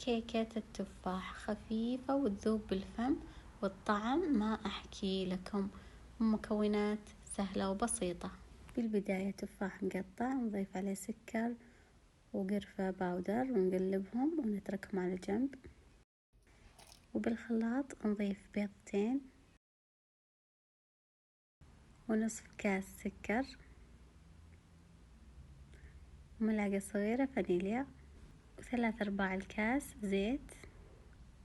كيكة التفاح خفيفة وتذوب بالفم، والطعم ما أحكي لكم. مكونات سهلة وبسيطة. في البداية تفاح مقطع، نضيف عليه سكر وقرفة باودر ونقلبهم ونتركهم على جنب. وبالخلاط نضيف بيضتين ونصف كاس سكر وملعقة صغيرة فانيليا و3/4 الكاس زيت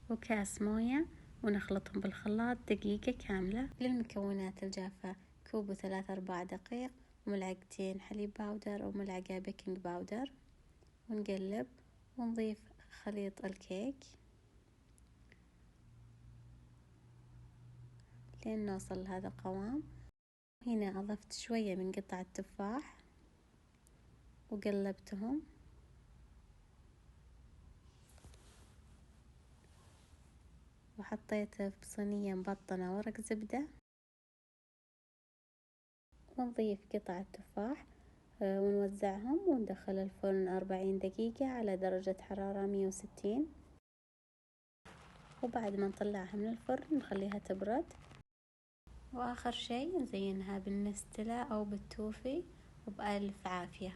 وكاس موية، ونخلطهم بالخلاط دقيقة كاملة. للمكونات الجافة كوب و3/4 دقيق وملعقتين حليب باودر وملعقة بيكنج باودر، ونقلب ونضيف خليط الكيك لين نوصل لهذا القوام. هنا أضفت شوية من قطع التفاح وقلبتهم، وحطيته في صينية مبطنة ورق زبدة، ونضيف قطع التفاح ونوزعهم وندخل الفرن 40 دقيقة على درجة حرارة 160. وبعد ما نطلعها من الفرن نخليها تبرد. وآخر شيء نزينها بالنستلة أو بالتوفي، وبألف عافية.